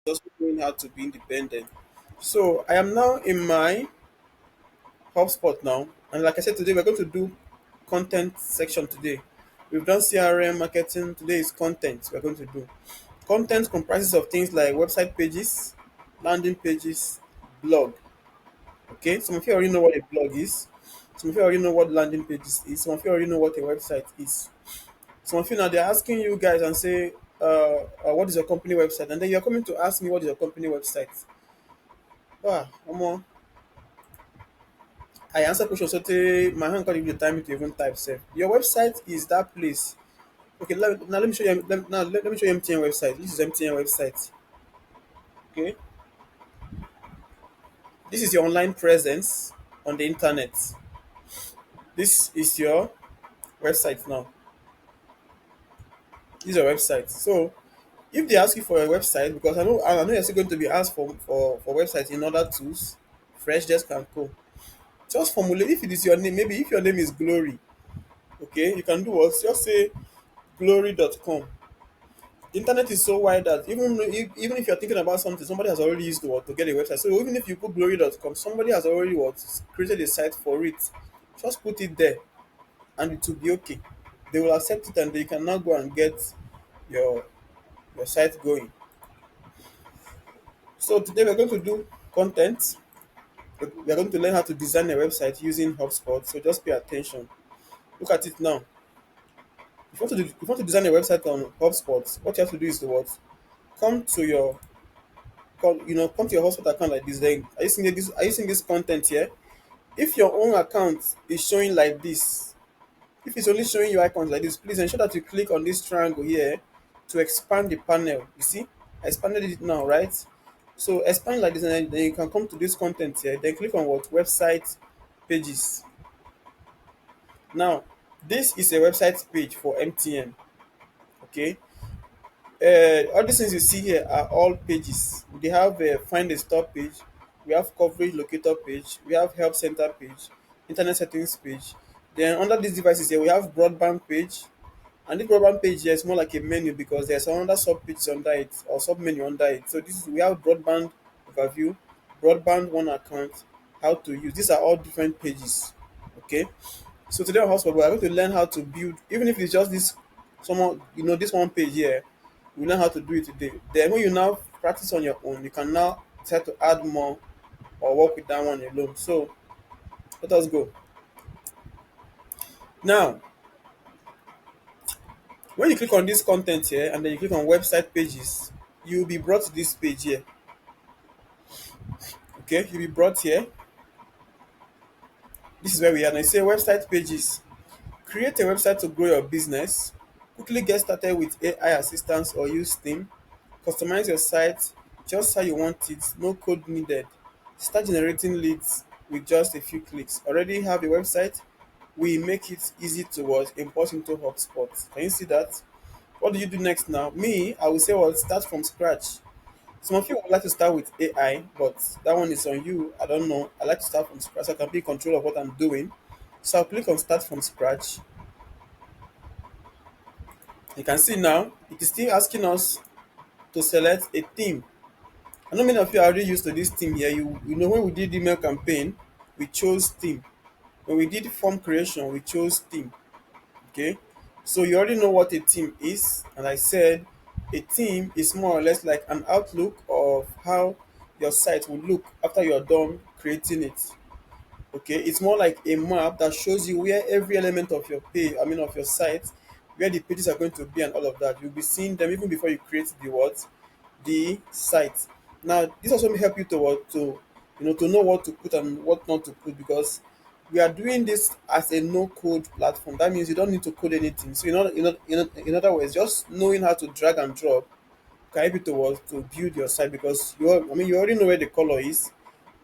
just knowing how to be independent. So I am now in my Hubspot now, and like I said, today we're going to do content section today. We've done CRM marketing. Today is content. We're going to do content comprises of things like website pages, landing pages, blog. Okay, some of you already know what a blog is. Some of you already know what landing pages is. Some of you already know what a website is. Some of you now they're asking you guys and say, "What is your company website?" And then you're coming to ask me, "What is your company website?" Omo, I answer question so tey my hand can't give you the time to even type sef. Your website is that place. Okay, now let me show you. Let me show you MTN website. This is MTN website. Okay, this is your online presence on the internet. This is your website now. This is your website. So if they ask you for a website, because I know you're still going to be asked for websites in other tools, Freshdesk and Co. Just formulate if it is your name. Maybe if your name is Glory, okay, you can do what? Just say glory.com. The internet is so wide that even if you're thinking about something, somebody has already used the word to get a website. So even if you put glory.com, somebody has already created a site for it. Just put it there and it will be okay. They will accept it and they can now go and get your your site going. So today we're going to do content. We're going to learn how to design a website using HubSpot. So just pay attention. Look at it now. If you want to design a website on HubSpot, what you have to do is to what? Come to your come to your HubSpot account like this. Then are you seeing this content here? If your own account is showing like this, if it's only showing you icons like this, please ensure that you click on this triangle here to expand the panel. You see, I expanded it now, right? So expand like this, and then you can come to this content here. Then click on what website pages. Now, this is a website page for MTN. Okay, all these things you see here are all pages. They have a find a store page, we have coverage locator page, we have help center page, internet settings page. Then under these devices here, we have broadband page, and this broadband page here is more like a menu because there's another sub page under it or sub menu under it. So this is we have broadband overview, broadband one account, how to use. These are all different pages. Okay. So today on Hotspot, we are going to learn how to build, even if it's just this someone, this one page here, we learn how to do it today. Then when you now practice on your own, you can now try to add more or work with that one alone. So let us go. Now, when you click on this content here and then you click on website pages, you'll be brought to this page here. Okay, you'll be brought here. This is where we are. Now, say website pages. Create a website to grow your business. Quickly get started with AI assistance or use Steam. Customize your site just how you want it, no code needed. Start generating leads with just a few clicks. Already have a website? We make it easy to import into HubSpot. Can you see that? What do you do next now? Me, I will say, well, start from scratch. Some of you would like to start with AI, but that one is on you. I don't know. I like to start from scratch so I can be in control of what I'm doing. So I'll click on start from scratch. You can see now, it is still asking us to select a theme. I know many of you are already used to this theme here. You know when we did email campaign, we chose theme. When we did form creation, we chose theme. Okay, so you already know what a theme is, and I said a theme is more or less like an outlook of how your site will look after you're done creating it. Okay, it's more like a map that shows you where every element of your page, I mean of your site, where the pages are going to be and all of that. You'll be seeing them even before you create the site. Now, this also may help you to to know what to put and what not to put because we are doing this as a no code platform. That means you don't need to code anything. So in other words, just knowing how to drag and drop can help you to build your site because you already know where the color is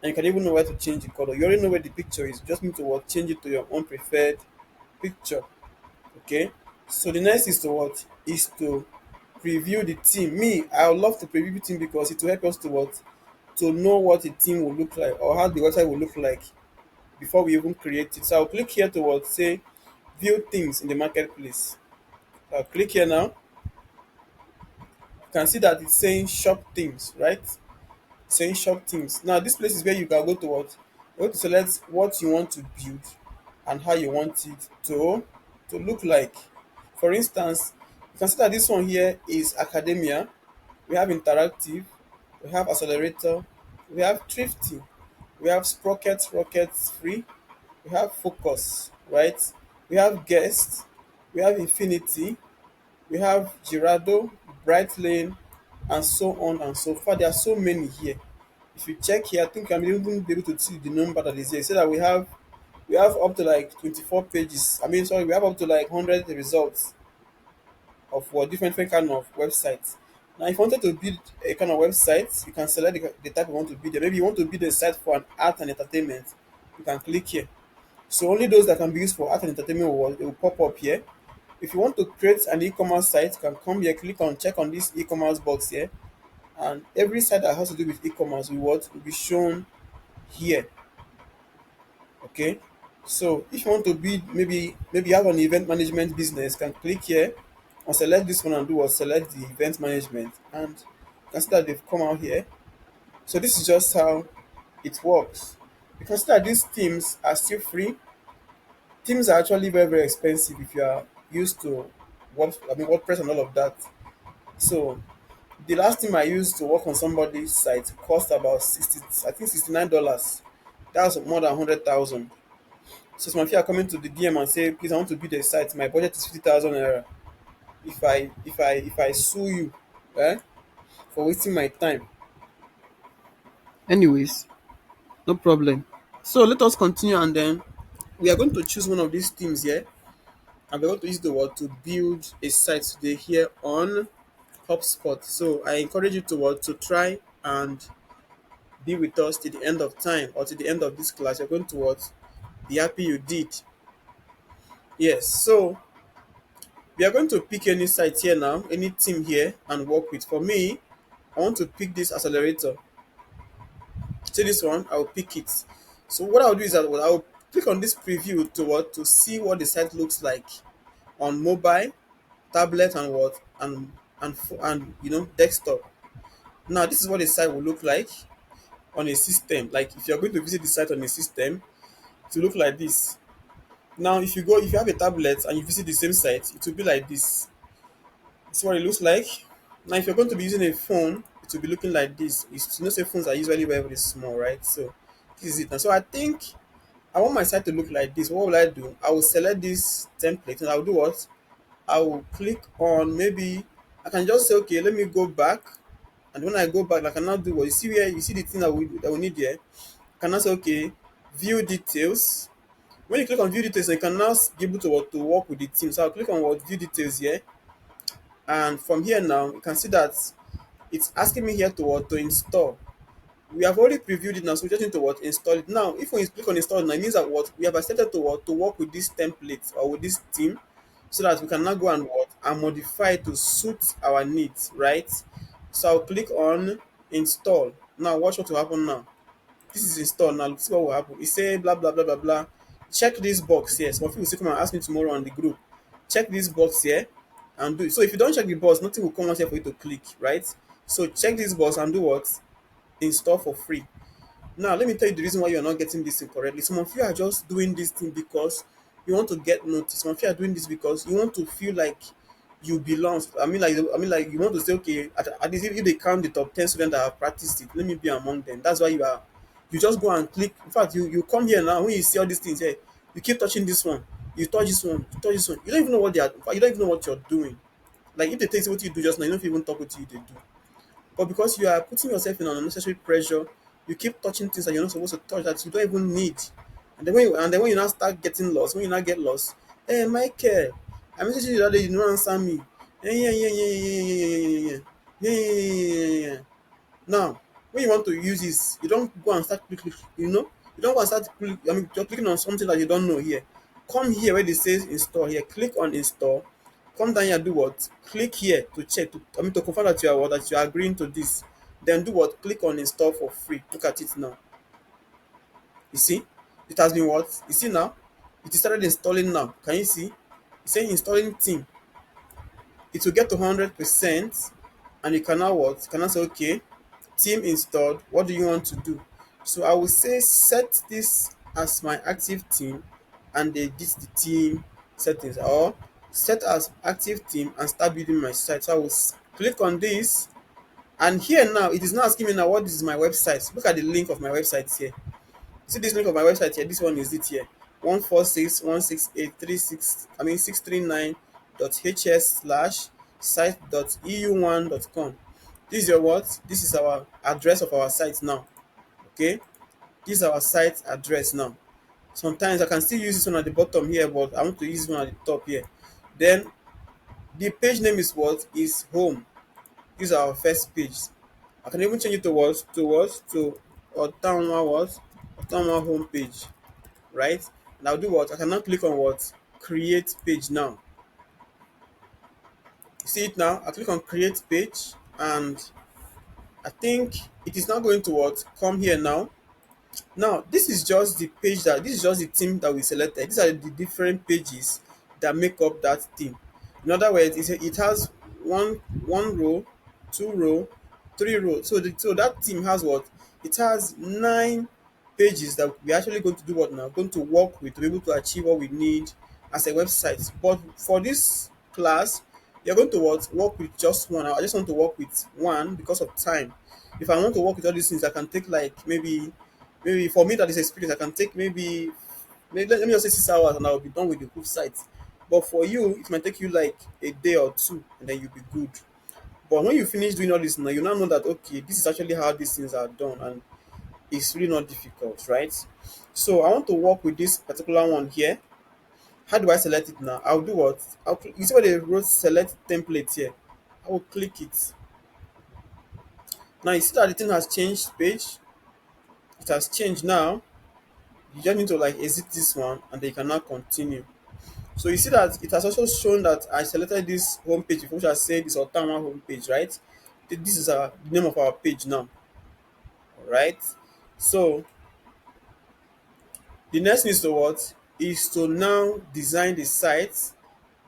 and you can even know where to change the color. You already know where the picture is. You just need to change it to your own preferred picture. Okay. So the next is to what? Is to preview the team. Me, I would love to preview the team because it will help us to to know what the team will look like or how the website will look like before we even create it. So I'll click here to say view things in the marketplace. So I'll click here now. can see that it's saying shop themes, right? Saying shop themes. Now this place is where you can go to what? You want to select what you want to build and how you want it to look like. For instance, you can see that this one here is academia. We have interactive, we have accelerator, we have thrifty, we have sprocket, rockets free, we have focus, right? We have guest, we have infinity, we have Girado, Bright Lane, and so on and so far. There are so many here. If you check here, I think I'm even be able to see the number that is here. So that we have up to like 24 pages. I mean, sorry, we have up to like 100 results of what different kind of websites. Now, if you wanted to build a kind of website, you can select the type you want to build. Maybe you want to build a site for an art and entertainment. You can click here. So only those that can be used for art and entertainment will pop up here. If you want to create an e-commerce site, you can come here, click on check on this e-commerce box here, and every site that has to do with e-commerce will be shown here. Okay. So if you want to build, maybe you have an event management business, you can click here and select this one and do what select the event management, and you can see that they've come out here. So this is just how it works. You can see that these themes are still free. Themes are actually very, very expensive if you are used to WordPress and all of that. So the last theme I used to work on somebody's site cost about 60, I think $69. That's more than 100,000. So some of you are coming to the DM and say, please, I want to build a site. My budget is 50,000 naira. If I sue you, eh, for wasting my time. Anyways, no problem. So let us continue, and then we are going to choose one of these themes here, and we're going to use the word to build a site today here on Hubspot. So I encourage you to try and be with us till the end of time, or till the end of this class. You're going to be happy you did. Yes. So we are going to pick any site here now, any team here, and work with. For me, I want to pick this accelerator. See this one, I'll pick it. So what I'll do is that I'll click on this preview to see what the site looks like on mobile, tablet, and and desktop. Now this is what the site will look like on a system. Like if you're going to visit the site on a system, it will look like this. Now if you have a tablet and you visit the same site, it will be like this. This is what it looks like. Now if you're going to be using a phone, it will be looking like this. Say phones are usually very, very small, right? So this is it now. So I think I want my site to look like this. What will I do? I will select this template and I'll do what? I will click on, maybe I can just say, okay, let me go back. And when I go back, I can now do what you see where you see the thing that we need here. I can now say, okay, view details. When you click on view details, you can now be able to work with the team. So I'll click on view details here. And from here now, you can see that it's asking me here to install. We have already previewed it now, so we just need to install it. Now, if we click on install now, it means that we have accepted to work with this template or with this theme, so that we can now go and modify it to suit our needs, right? So I'll click on install. Now watch what will happen now. This is installed now. See what will happen. It say blah blah blah blah blah. Check this box here. Some people will come and ask me tomorrow on the group. Check this box here and do it. So if you don't check the box, nothing will come out here for you to click, right? So check this box and do what? Install for free. Now, let me tell you the reason why you're not getting this incorrectly. Some of you are just doing this thing because you want to get noticed. Some of you are doing this because you want to feel like you belong. I mean, like you want to say, okay, at least if they count the top 10 students that have practiced it, let me be among them. That's why you just go and click. In fact, you come here now, when you see all these things here, you keep touching this one, you touch this one, you touch this one. You don't even know what they are. In fact, you don't even know what you're doing. Like if they take what you do just now, you don't even talk what you they do. But because you are putting yourself in an unnecessary pressure, you keep touching things that you're not supposed to touch that you don't even need. And then when you now start getting lost, when you now get lost, hey Michael, I messaged you the other day, you did not answer me. Yeah, yeah, yeah, yeah, yeah, yeah, yeah, yeah, yeah, yeah, yeah, yeah. Now, when you want to use this, you don't go and start clicking, you don't go and start you're clicking on something that you don't know here. Come here where it says install here, click on install. Come down here, do what? Click here to check, to confirm that you are agreeing to this. Then do what? Click on install for free. Look at it now. You see? It has been what? You see now? It started installing now. Can you see? It's saying installing theme. It will get to 100%. and you can now what? You can now say, okay, theme installed. What do you want to do? So I will say set this as my active theme, and they this the theme settings, or set as active theme and start building my site. So I will click on this, and here now it is now asking me now what is my website. Look at the link of my website here. See this link of my website here. This one is it here. 146.168.36. I mean 639.hs/site.eu1.com. This is your what? This is our address of our site now. Okay, this is our site address now. Sometimes I can still use this one at the bottom here, but I want to use this one at the top here. Then the page name is what? Is home. This is our first page. I can even change it to what? To what? To Otanwa what? Otanwa home page. Right? And I'll do what? I can now click on what? Create page now. See it now? I click on create page, and I think it is now going to what? Come here now. Now, this is just the page that this is just the theme that we selected. These are the different pages that make up that theme. In other words, it has one row, two row, three rows. So that theme has what? It has 9 pages that we're actually going to do what now? Going to work with to be able to achieve what we need as a website. But for this class, you're going to what? Work with just one. I just want to work with one because of time. If I want to work with all these things, I can take like maybe for me that is experience, I can take maybe let me just say 6 hours and I'll be done with the whole site. But for you, it might take you like a day or two and then you'll be good. But when you finish doing all this now, you now know that okay, this is actually how these things are done, and it's really not difficult, right? So I want to work with this particular one here. How do I select it now? I'll do what? You see where they wrote select template here. I will click it. Now you see that the thing has changed page. It has changed now. You just need to like exit this one and then you can now continue. So you see that it has also shown that I selected this home page, which I said is Otama home page, right? This is the name of our page now, right? So the next is to what? Is to now design the site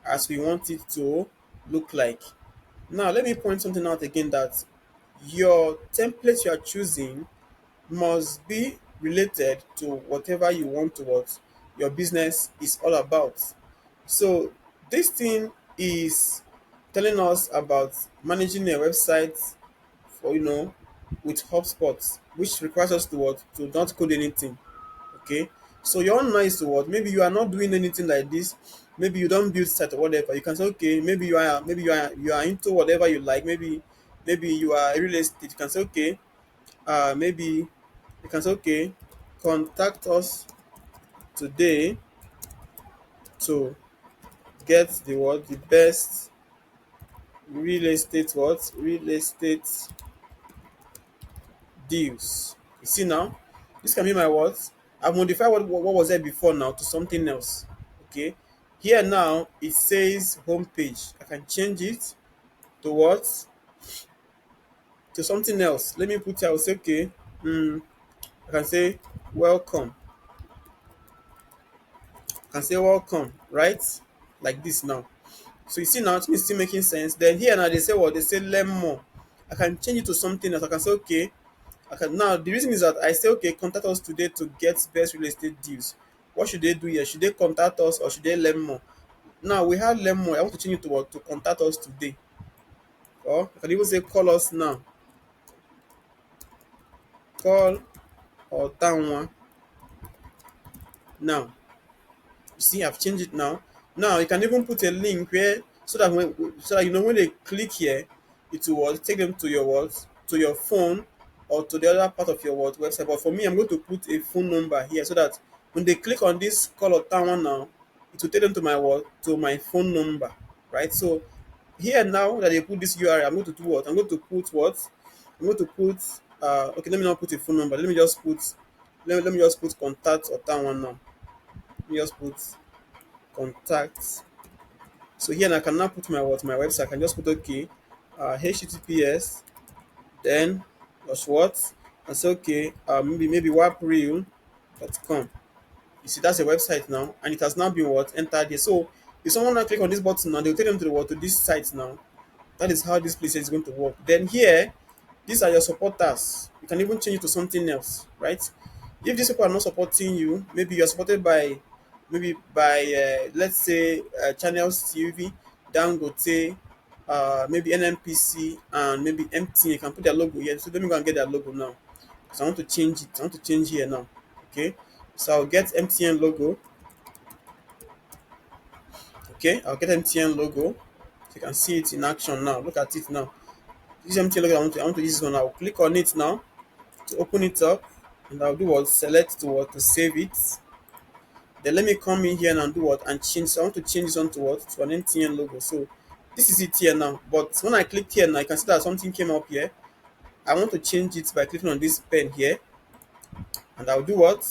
as we want it to look like. Now let me point something out again, that your template you are choosing must be related to whatever you want to what your business is all about. So this thing is telling us about managing a website for with Hubspot, which requires us to what? To not code anything. Okay. So your own nice to what? Maybe you are not doing anything like this. Maybe you don't build site or whatever. You can say, okay, maybe you are into whatever you like. Maybe you are real estate. You can say, okay, maybe you can say, okay, contact us today to get the best real estate deals. You see now, this can be my words. I've modified what was there before now to something else. Okay, here now it says home page. I can change it to what? To something else. Let me put here. I will say okay. I can say welcome. I can say welcome, right? Like this now. So you see now, it's still making sense. Then here now they say what? They say learn more. I can change it to something else. I can say okay. I can now. The reason is that I say okay, contact us today to get best real estate deals. What should they do here? Should they contact us or should they learn more? Now we have learn more. I want to change it to what? To contact us today. Or I can even say call us now. Call or town one now. You see, I've changed it now. Now you can even put a link where so that you know when they click here, it will what, take them to your what to your phone or to the other part of your what website. But for me, I'm going to put a phone number here so that when they click on this call or town one now, it will take them to my what to my phone number, right? So here now that they put this URL, I'm going to do what? I'm going to put what? I'm going to put okay, let me not put a phone number. Let me just put contact or town one now. Let me just put contact. So here I can now put my website. I can just put okay, HTTPS, then plus what, and say okay, maybe wapreel.com. You see that's a website now, and it has now been what entered here. So if someone now click on this button now, they'll take them to the what to this site now. That is how this place is going to work. Then here, these are your supporters. You can even change it to something else, right? If these people are not supporting you, maybe you're supported by, let's say, Channels TV, Dangote, maybe NNPC, and maybe MT. You can put their logo here. So let me go and get their logo now. So I want to change it. I want to change here now. Okay. So I'll get MTN logo. Okay. I'll get MTN logo. So you can see it in action now. Look at it now. This MTN logo, I want to use this one. I'll click on it now to open it up, and I'll do what, select to what, to save it. Then let me come in here and do what, and change. So I want to change this one to what, to an MTN logo. So this is it here now. But when I click here now, I can see that something came up here. I want to change it by clicking on this pen here, and I'll do what,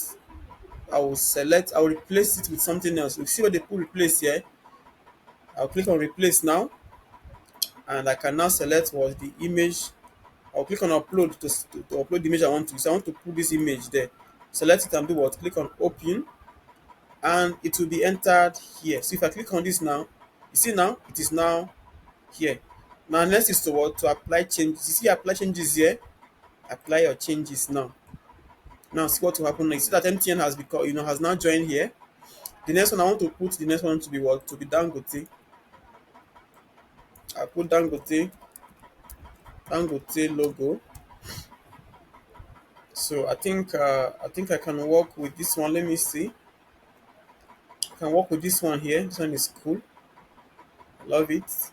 I will select, I'll replace it with something else. You see what they put replace here. I'll click on replace now, and I can now select what, the image. I'll click on upload to upload the image I want to. So I want to put this image there. Select it and do what? Click on open, and it will be entered here. So if I click on this now, you see now it is now here. Now next is to what? To apply changes. You see apply changes here. Apply your changes now. Now see what will happen now. You see that MTN has become, has now joined here. The next one I want to put the next one to be what? To be Dangote. I put Dangote logo. So I think I can work with this one. Let me see. I can work with this one here. This one is cool. Love it.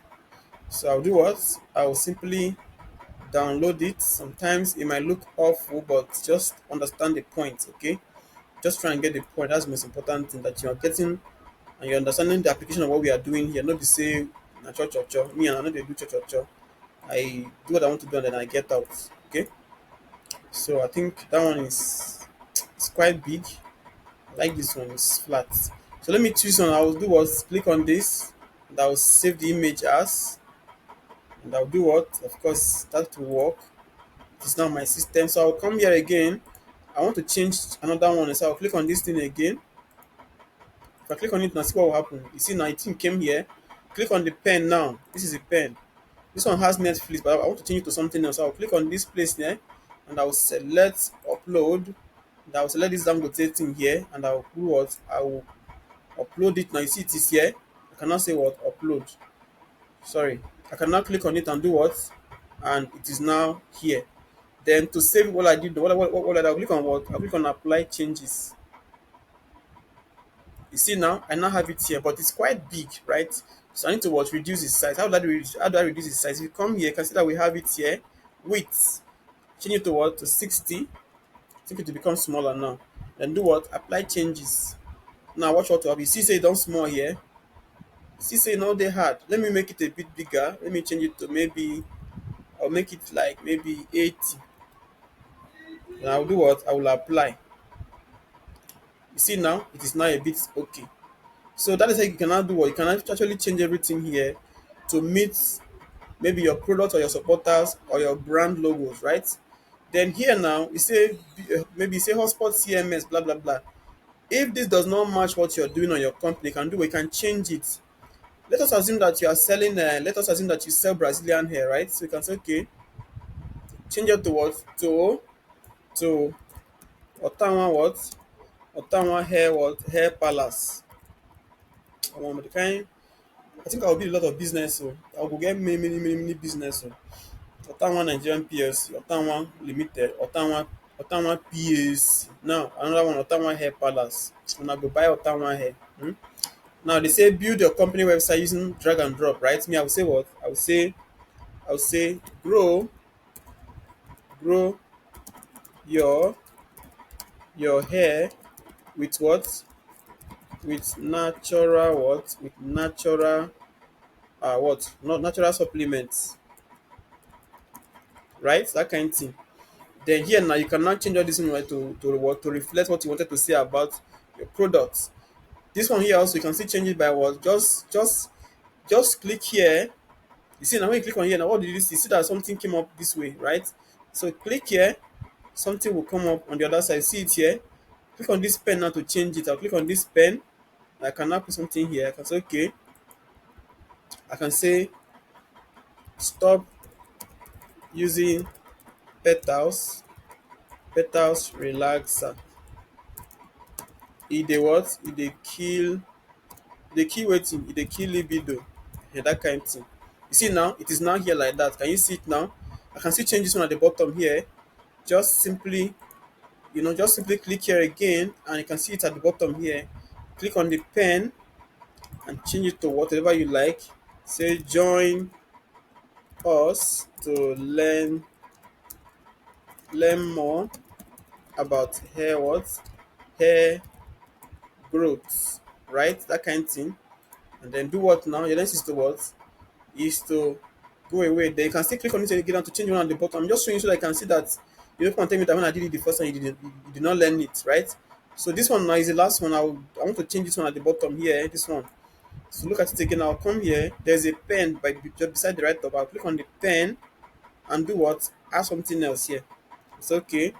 So I'll do what? I'll simply download it. Sometimes it might look awful, but just understand the point, okay? Just try and get the point. That's the most important thing, that you are getting and you're understanding the application of what we are doing here. Not be say na cho cho cho. Me and I know they do cho cho cho. I do what I want to do and then I get out. Okay. So I think that one is, it's quite big. I like this one, it's flat. So let me choose one. I'll do what? Click on this, and I'll save the image as, and I'll do what? Of course, that will work. It's now my system. So I'll come here again. I want to change another one. So I'll click on this thing again. If I click on it now, see what will happen. You see now, it came here. Click on the pen now. This is a pen. This one has Netflix, but I want to change it to something else. So I'll click on this place there, and I'll select upload. And I'll select this Dangote thing here, and I'll do what? I will upload it now. You see it is here. I cannot say what? Upload. Sorry. I can now click on it and do what? And it is now here. Then to save what I did, I'll click on what? I'll click on apply changes. You see now, I now have it here, but it's quite big, right? So I need to what? Reduce its size. How do I reduce its size? If you come here, you can see that we have it here. Width. Change it to what? To 60. I think it will become smaller now. Then do what? Apply changes. Now watch what will happen. You see say it don't small here. See say now they hard. Let me make it a bit bigger. Let me change it to maybe, I'll make it like maybe 80. And I'll do what? I will apply. You see now, it is now a bit okay. So that is how you can now do what? You can actually change everything here to meet maybe your product or your supporters or your brand logos, right? Then here now, you say, maybe you say Hotspot CMS, blah, blah, blah. If this does not match what you're doing on your company, you can do, we can change it. Let us assume that you are selling, let us assume that you sell Brazilian hair, right? So you can say, okay, change it to what? To Ottawa what? Ottawa hair what? Hair palace. The kind, I think I'll be a lot of business. So I will get many business. So Ottawa Nigerian PLC, Ottawa Limited, Ottawa PAC. Now another one, Ottawa Hair Palace. And I go buy Ottawa hair. Now they say build your company website using drag and drop, right? Me, I will say what? I will say grow your hair with what? With natural what? With natural what? Not natural supplements, right? That kind of thing. Then here now you can now change all this in order to what, to reflect what you wanted to say about your product. This one here also you can see change it by what? Just click here. You see now when you click on here now, what did you see? You see that something came up this way, right? So click here, something will come up on the other side. See it here. Click on this pen now to change it. I'll click on this pen. I can now put something here. I can say okay. I can say stop using petals, relaxer. E dey what? E dey kill wetin? E dey kill libido. Dat kind thing. You see now, it is now here like that. Can you see it now? I can still change this one at the bottom here. Just simply, just simply click here again, and you can see it at the bottom here. Click on the pen and change it to whatever you like. Say join us to learn more about hair growth, right? That kind of thing. And then do what now? Your next is to what? Is to go away. Then you can still click on it again to change one at the bottom. I'm just showing you so that I can see that you don't want to tell me that when I did it the first time you did not learn it, right? So this one now is the last one. I want to change this one at the bottom here. This one. So look at it again. I'll come here. There's a pen just beside the right top. I'll click on the pen and do what? Add something else here. It's okay.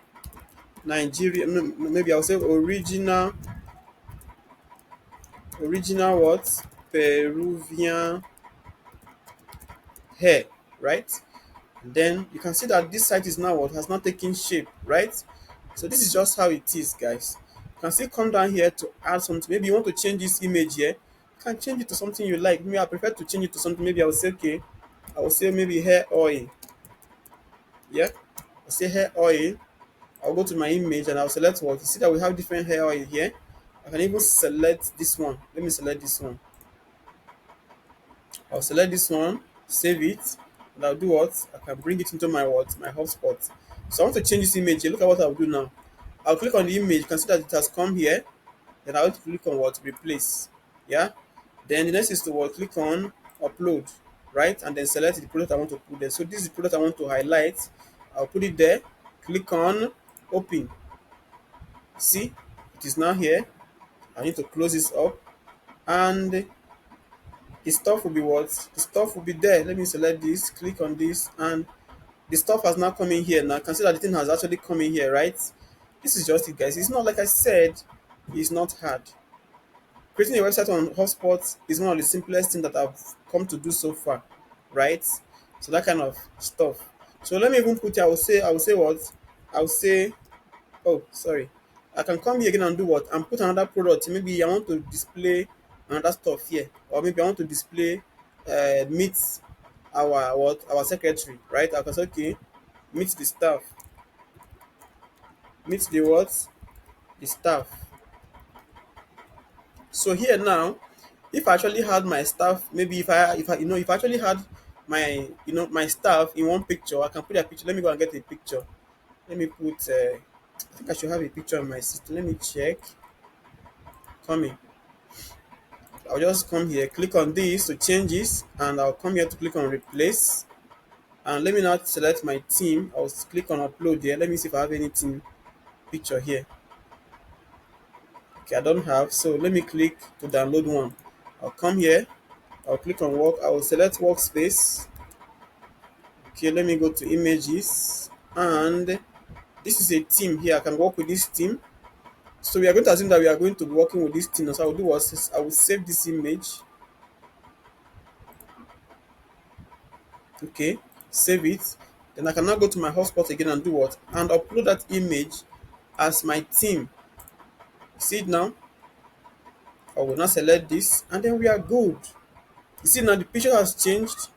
Nigeria. No, maybe I'll say original what? Peruvian hair, right? Then you can see that this site is now what? Has not taken shape, right? So this is just how it is, guys. You can still come down here to add something. Maybe you want to change this image here. You can change it to something you like. Maybe I prefer to change it to something. Maybe I will say, okay, I will say maybe hair oil. Yeah, I'll say hair oil. I'll go to my image and I'll select what. You see that we have different hair oil here. I can even select this one. Let me select this one. I'll select this one, save it, and I'll do what? I can bring it into my what? My hotspot. So I want to change this image here. Look at what I'll do now. I'll click on the image. You can see that it has come here. Then I'll click on what? Replace. Yeah. Then the next is to what? Click on upload. Right? And then select the product I want to put there. So this is the product I want to highlight. I'll put it there. Click on open. See? It is now here. I need to close this up. And the stuff will be what? The stuff will be there. Let me select this, click on this, and the stuff has now come in here. Now I can see that the thing has actually come in here, right? This is just it, guys. It's not like I said, it's not hard. Creating a website on Hubspot is one of the simplest things that I've come to do so far, right? So that kind of stuff. So let me even put here, I will say what? I will say, oh, sorry. I can come here again and do what? And put another product. Maybe I want to display another stuff here. Or maybe I want to display meet our secretary, right? I can say, okay, meet the staff. Meet the what? The staff. So here now, if I actually had my staff, maybe if I actually had my staff in one picture, I can put a picture. Let me go and get a picture. Let me put I think I should have a picture in my system. Let me check. Coming. I'll just come here, click on this to change this, and I'll come here to click on replace. And let me now select my team. I'll click on upload here. Let me see if I have any team picture here. Okay, I don't have, so let me click to download one. I'll come here, I'll click on work, I will select workspace. Okay, let me go to images, and this is a team here. I can work with this team. So we are going to assume that we are going to be working with this team. So I will do was I will save this image. Okay, save it. Then I can now go to my hotspot again and do what? And upload that image as my team. See it now? I will now select this, and then we are good. You see now the picture has changed.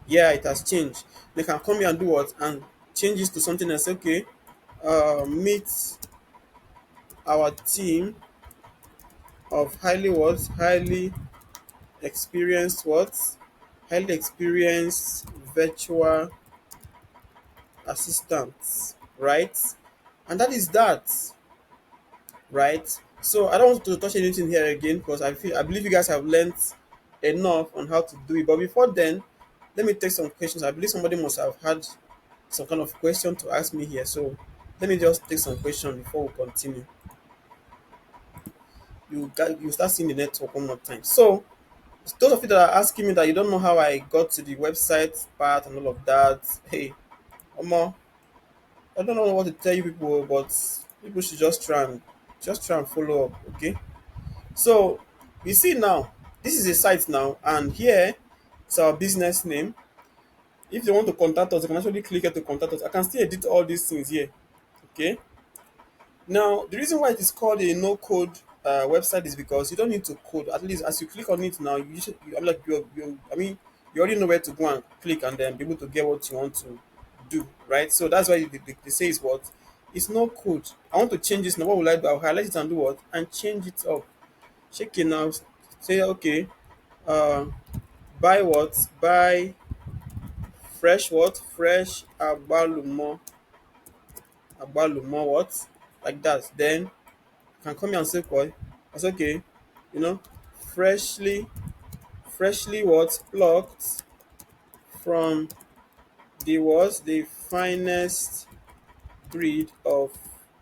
Yeah, it has changed. They can come here and do what? And change this to something else. Okay, meet our team of highly experienced what? Highly experienced virtual assistants, right? And that is that, right? So I don't want to touch anything here again because I believe you guys have learned enough on how to do it. But before then, let me take some questions. I believe somebody must have had some kind of question to ask me here. So let me just take some questions before we continue. You start seeing the network one more time. So those of you that are asking me that you don't know how I got to the website part and all of that, hey, Omo, I don't know what to tell you people, but people should just try and follow up, okay? So you see now, this is a site now, and here is our business name. If they want to contact us, they can actually click here to contact us. I can still edit all these things here. Okay. Now, the reason why it is called a no-code website is because you don't need to code. At least as you click on it now, you should. I'm like I mean, you already know where to go and click, and then be able to get what you want to do, right? So that's why they say is what it's no code. I want to change this now. What will I do? I'll highlight it and do what and change it up. Check it now. Say okay. Uh, buy what? Buy fresh what? Fresh agbalumo what? Like that. Then can come here and say what? That's okay. You know, freshly, freshly what plucked from the finest breed of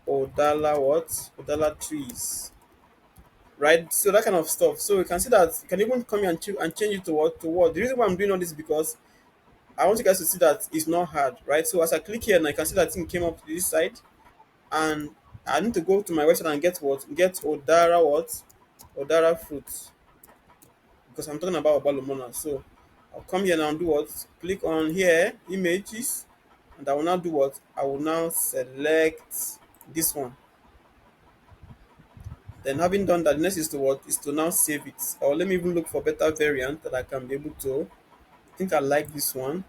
Odala what? Odala trees. Right? So that kind of stuff. So you can see that you can even come here and, and change it to what to what. The reason why I'm doing all this is because I want you guys to see that it's not hard, right? So as I click here and I can see that thing came up to this side, and I need to go to my website and get what? Get Odara what? Odara fruits. Because I'm talking about Balomona. So I'll come here now and do what? Click on here, images, and I will now do what? I will now select this one. Then having done that, the next is to what? Is to now save it. Or let me even look for better variant that I can be able to. I think I like this one.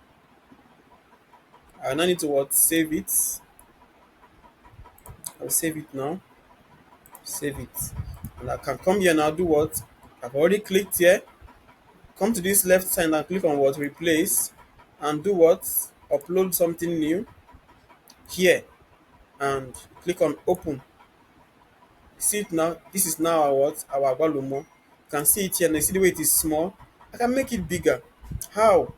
I now need to what? Save it. I'll save it now. Save it. And I can come here now do what? I've already clicked here. Come to this left side and click on what? Replace. And do what? Upload something new here and click on open. See it now. This is now our what? Our Agbalumo. You can see it here and you see the way it is small. I can make it bigger. How?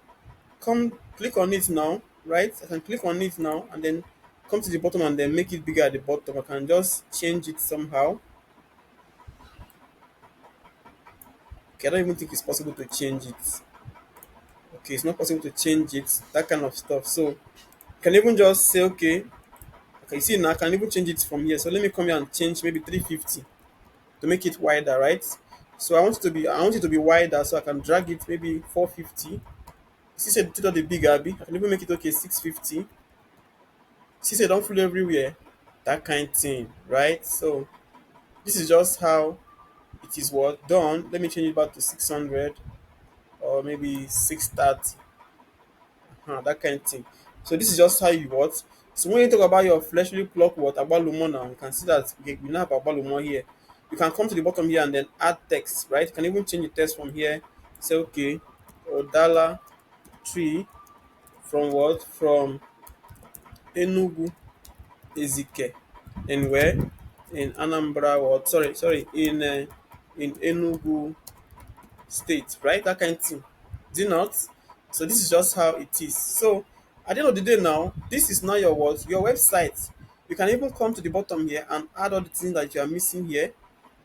Come click on it now, right? I can click on it now and then come to the bottom and then make it bigger at the bottom. I can just change it somehow. Okay, I don't even think it's possible to change it. Okay, it's not possible to change it, that kind of stuff. So you can even just say, okay, you see now I can even change it from here. So let me come here and change maybe 350 to make it wider, right? So I want it to be wider, so I can drag it maybe 450. See say the big Abby, I can even make it okay 650. See say don't flow everywhere, that kind thing, right? So this is just how it is what done. Let me change it back to 600 or maybe 630. That kind of thing. So this is just how you what. So when you talk about your fleshly pluck what agbalumo now, you can see that we now have agbalumo here. You can come to the bottom here and then add text, right? You can even change the text from here. Say okay, Odala tree from what? From Enugu Ezike. In where? In Anambra what? In Enugu state, right? That kind of thing. Do you not? So this is just how it is. So at the end of the day now, this is now your what? Your website. You can even come to the bottom here and add all the things that you are missing here.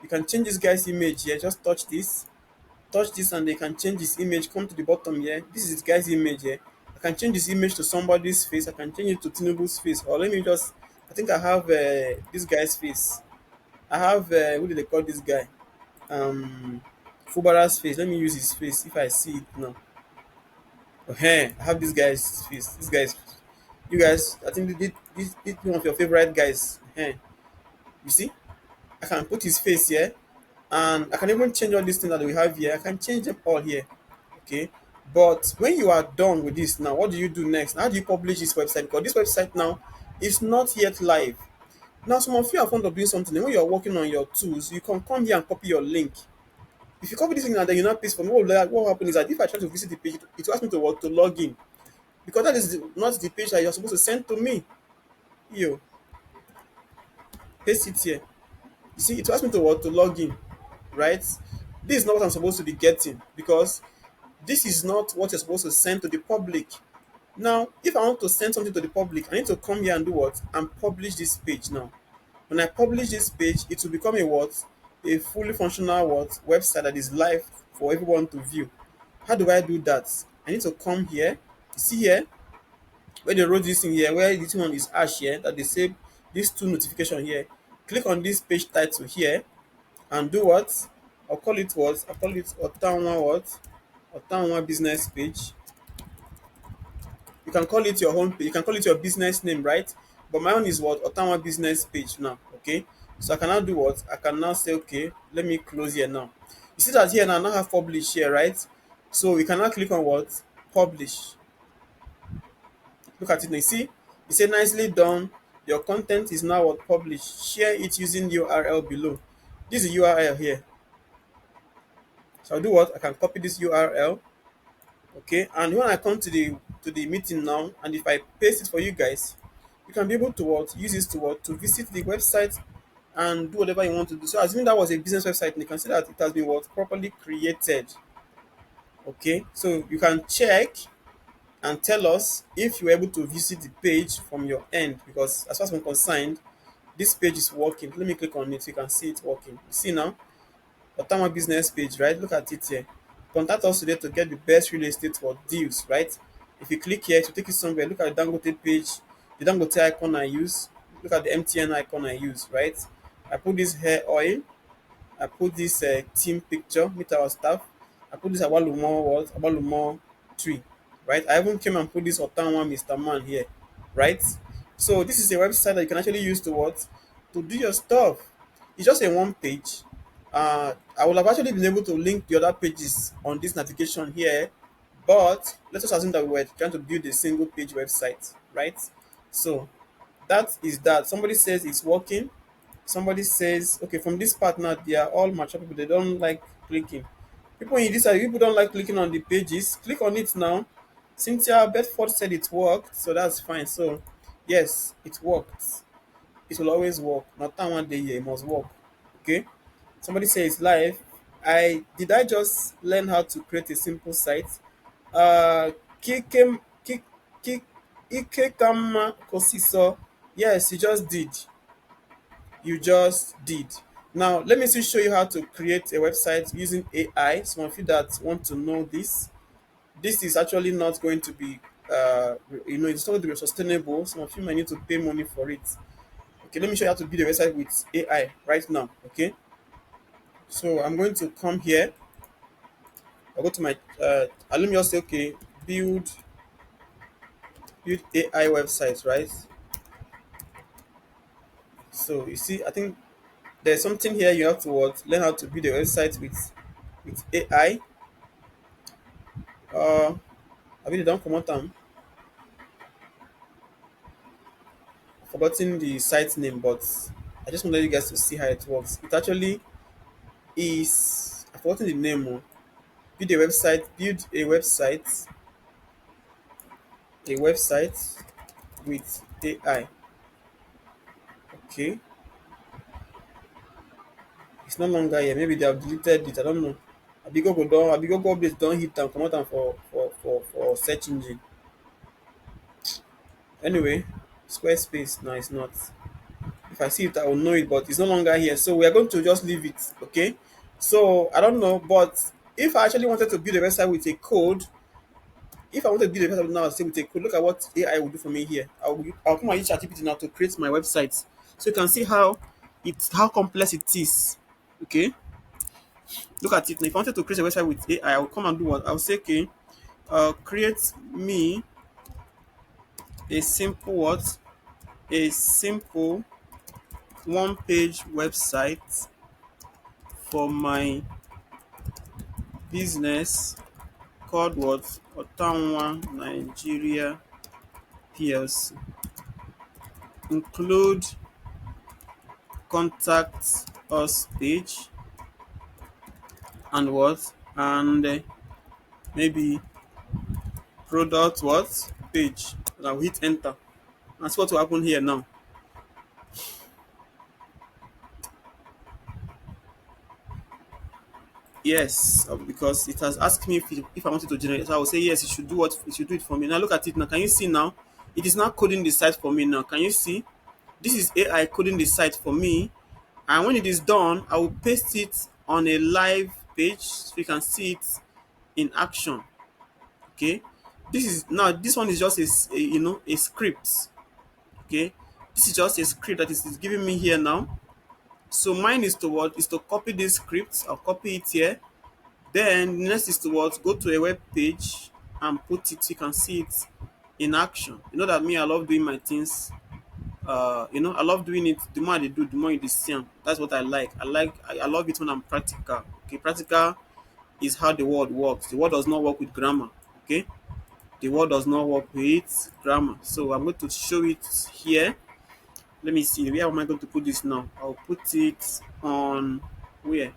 You can change this guy's image here. Just touch this, and they can change his image. Come to the bottom here. This is this guy's image here. I can change this image to somebody's face. I can change it to Tinubu's face. Or let me just, I think I have this guy's face. I have, what do they call this guy? Fubara's face. Let me use his face if I see it now. Okay, I have this guy's face. This guy's, you guys, I think this one of your favorite guys. You see, I can put his face here, and I can even change all these things that we have here. I can change them all here. Okay, but when you are done with this now, what do you do next? How do you publish this website? Because this website now is not yet live. Now, some of you are fond of doing something. And when you are working on your tools, you can come here and copy your link. If you copy this link and then you not paste for me, what will happen is that if I try to visit the page, it will ask me to what to log in, because that is not the page that you're supposed to send to me. You paste it here. You see, it will ask me to what to log in, right? This is not what I'm supposed to be getting, because this is not what you're supposed to send to the public. Now, if I want to send something to the public, I need to come here and do what? And publish this page now. When I publish this page, it will become a what? A fully functional what? Website that is live for everyone to view. How do I do that? I need to come here. You see here, where they wrote this thing here, where this one is ash here, that they say these two notification here. Click on this page title here and do what? I'll call it what? I'll call it Otanwa what? Otanwa business page. You can call it your home page, you can call it your business name, right? But my own is what? Ottawa business page now. Okay. So I can now do what? I can now say, okay, let me close here now. You see that here now I now have publish here, right? So we can now click on what? Publish. Look at it now. You see, you say nicely done. Your content is now what? Published. Share it using URL below. This is URL here. So I'll do what? I can copy this URL. Okay, and when I come to the meeting now, and if I paste it for you guys, you can be able to what? Use this to what? To visit the website and do whatever you want to do. So assuming that was a business website, and you can see that it has been what? Properly created. Okay, so you can check and tell us if you were able to visit the page from your end, because as far as I'm concerned, this page is working. Let me click on it so you can see it working. You see now, Otama business page, right? Look at it here. Contact us today to get the best real estate for deals, right? If you click here, to take you somewhere. Look at the Dangote page, the Dangote icon I use. Look at the MTN icon I use, right? I put this hair oil. I put this team picture, meet our staff. I put this Awalumo what? Awalumo tree, right? I even came and put this Otanwa Mr. Man here, right? So this is a website that you can actually use to what? To do your stuff. It's just a one page. I would have actually been able to link the other pages on this navigation here, but let us assume that we were trying to build a single page website, right? So that is that. Somebody says it's working. Somebody says, okay, from this part now, they are all mature people. They don't like clicking. People in this side, people don't like clicking on the pages. Click on it now. Cynthia Bedford said it worked, so that's fine. So, yes, it worked. It will always work. Not that one day here, it must work. Okay. Somebody says live. I just learn how to create a simple site. Kikem Kik Kik Ikekama Kosiso. Yes, you just did. You just did. Now, let me still show you how to create a website using AI. Some of you that want to know this is actually not going to be, it's not going to be sustainable. Some of you might need to pay money for it. Okay, let me show you how to build a website with AI right now. Okay, so I'm going to come here. I'll go to my, let me just say, okay, build AI websites, right? So you see, I think there's something here you have to what, learn how to build a website with AI. I really don't come out. Forgotten the site name, but I just wanted you guys to see how it works. It actually is. I've forgotten the name. Oh. Build a website with AI. Okay, it's no longer here. Maybe they have deleted it. I don't know. Abigogo update don't hit and come out and for search engine. Anyway, Squarespace. No, it's not. If I see it, I will know it, but it's no longer here. So we are going to just leave it. Okay. So I don't know, but if I actually wanted to build a website with a code, if I wanted to build a website now, say with a code, look at what AI will do for me here. I'll come and use ChatGPT now to create my website, so you can see how complex it is. Okay, look at it. Now, if I wanted to create a website with AI, I will come and do what? I'll say, okay, create me a simple what? A simple one-page website for my business called what? Ottawa, Nigeria PLC. Include contact us page and what? And maybe product what? Page. And I'll hit enter. That's what will happen here now. Yes, because it has asked me if I wanted to generate. So I will say yes, it should do what it should do it for me. Now look at it now. Can you see now? It is now coding the site for me now. Can you see? This is AI coding the site for me. And when it is done, I will paste it on a live page so you can see it in action. Okay, this one is just a script. Okay, this is just a script that is giving me here now. So mine is to what? Is to copy this script. I'll copy it here. Then next is to what? Go to a web page and put it. You can see it in action. You know that me, I love doing my things. I love doing it. The more I dey do, the more you dey see am. That's what I like. I love it when I'm practical. Okay, practical is how the world works. The world does not work with grammar. Okay, the world does not work with grammar. So I'm going to show it here. Let me see. Where am I going to put this now? I'll put it on where?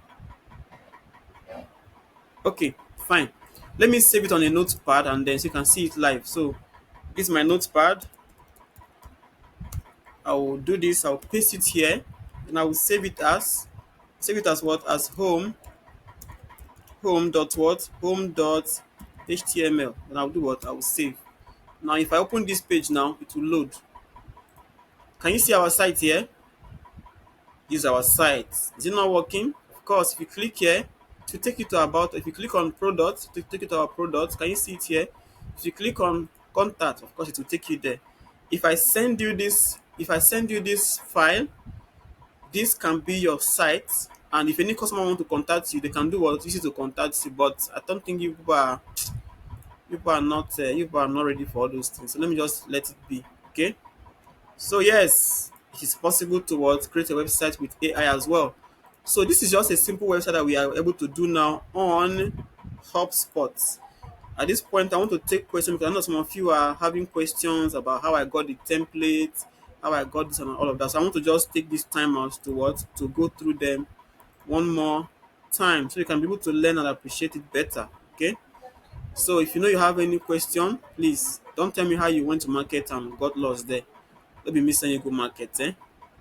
Okay, fine. Let me save it on a notepad and then so you can see it live. So this is my notepad. I will do this. I'll paste it here, and I will save it as what? As home dot what? Home dot html. And I'll do what? I will save. Now, if I open this page now, it will load. Can you see our site here? This is our site. Is it not working? Of course, if you click here, to take you to about. If you click on products, to take you to our products. Can you see it here? If you click on contact, of course, it will take you there. If I send you this file, this can be your site, and if any customer want to contact you, they can do what? Use it to contact you. But I don't think you people are not ready for all those things. So let me just let it be. Okay. So yes, it is possible to what? Create a website with AI as well. So this is just a simple website that we are able to do now on Hubspot. At this point, I want to take questions because I know some of you are having questions about how I got the template, how I got this and all of that. So I want to just take this time out to what? To go through them one more time so you can be able to learn and appreciate it better. Okay. So if you know you have any question, please don't tell me how you went to market and got lost there. Don't be missing you go market, eh?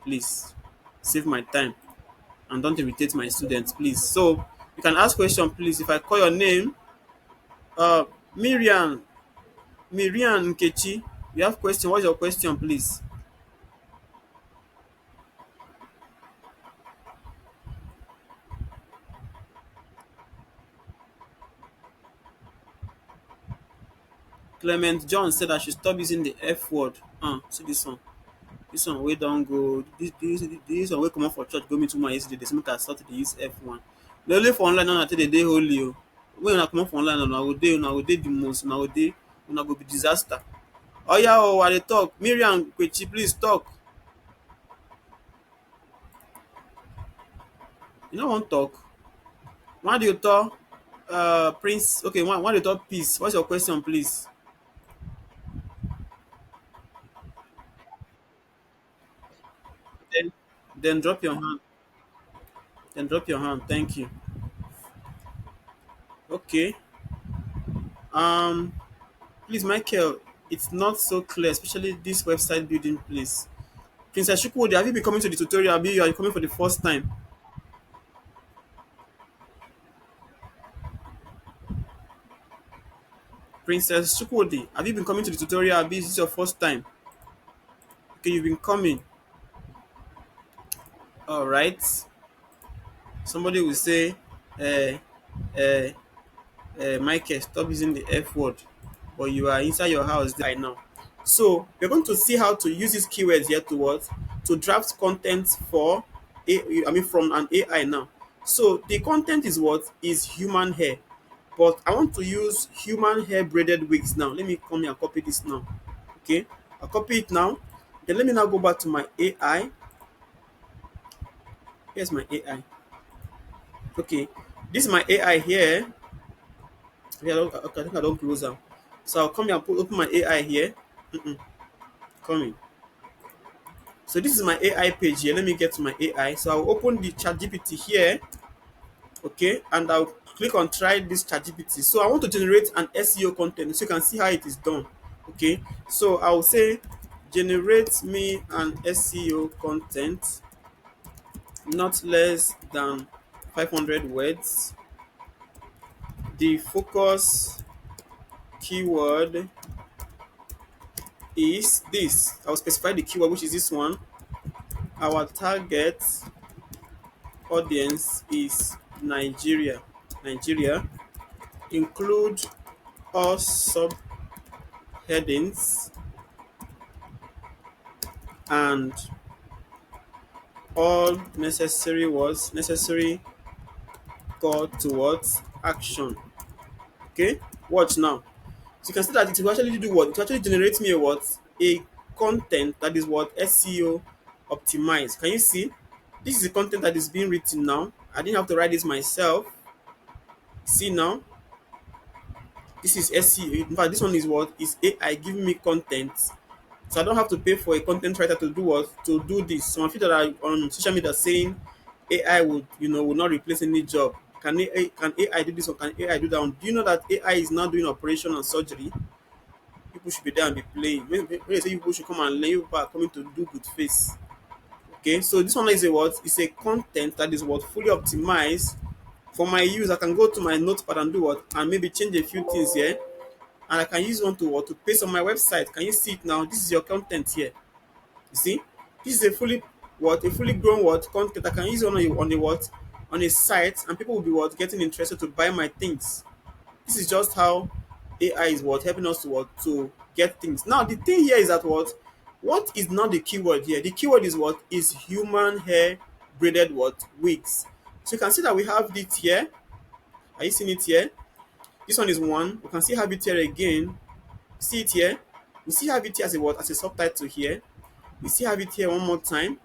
Please save my time and don't irritate my students, please. So you can ask question, please. If I call your name, uh, Miriam, Miriam Nkechi, you have question. What's your question, please? Clement John said I should stop using the F word. See this one. This one wey don go. This one wey comot for church go meet woman yesterday. Dey say make I start to dey use F1. Na only for online una take dey holy o. When una comot for online, una go dey the most. Una go be disaster. Oya o, I dey talk. Miriam Kwechi, please talk. You no wan talk? Why do you talk? Prince. Okay, why do you talk peace? What's your question, please? Then, then drop your hand. Then drop your hand. Thank you. Okay. Um, please, Michael. It's not so clear, especially this website building, please. Princess Chukwudi, have you been coming to the tutorial? Abi you are coming for the first time? Princess Chukwudi, have you been coming to the tutorial? Abi is this your first time? Okay, you've been coming. All right. Somebody will say, uh, uh, Michael, stop using the F word. But you are inside your house right now. So we're going to see how to use these keywords here to what? To draft content for from an AI now. So the content is what? Is human hair. But I want to use human hair braided wigs now. Let me come here and copy this now. Okay. I'll copy it now. Then let me now go back to my AI. Here's my AI. Okay. This is my AI here. Yeah, okay, I think I don't close them. So I'll come here and open my AI here. Coming. So this is my AI page here. Let me get to my AI. So I'll open the ChatGPT here. Okay, and I'll click on try this ChatGPT. So I want to generate an SEO content so you can see how it is done. Okay, so I'll say generate me an SEO content not less than 500 words. The focus keyword is this. I'll specify the keyword, which is this one. Our target audience is Nigeria. Nigeria. Include all subheadings and all necessary words, necessary call towards action. Okay, watch now. So you can see that it will actually do what? It will actually generate me a what? A content that is what? SEO optimized. Can you see? This is the content that is being written now. I didn't have to write this myself. See now, this is SEO. In fact, this one is what? Is AI giving me content. So I don't have to pay for a content writer to do what? To do this. Some people that are on social media saying AI would, will not replace any job. Can AI do this or can AI do that one? Do you know that AI is now doing operation and surgery? People should be there and be playing. When they say people should come and learn, people are coming to do good face. Okay, so this one is a what? It's a content that is what? Fully optimized for my use. I can go to my notepad and do what? And maybe change a few things here. And I can use one to what? To paste on my website. Can you see it now? This is your content here. You see? This is a fully what? A fully grown what? Content I can use on a what? On a site, and people will be what? Getting interested to buy my things. This is just how AI is what helping us to what to get things. Now the thing here is that what is not the keyword here? The keyword is what is human hair braided what wigs. So you can see that we have it here. Are you seeing it here? This one is one. We can see have it here again. See it here. We see have it here as a what as a subtitle here. We see have it here one more time.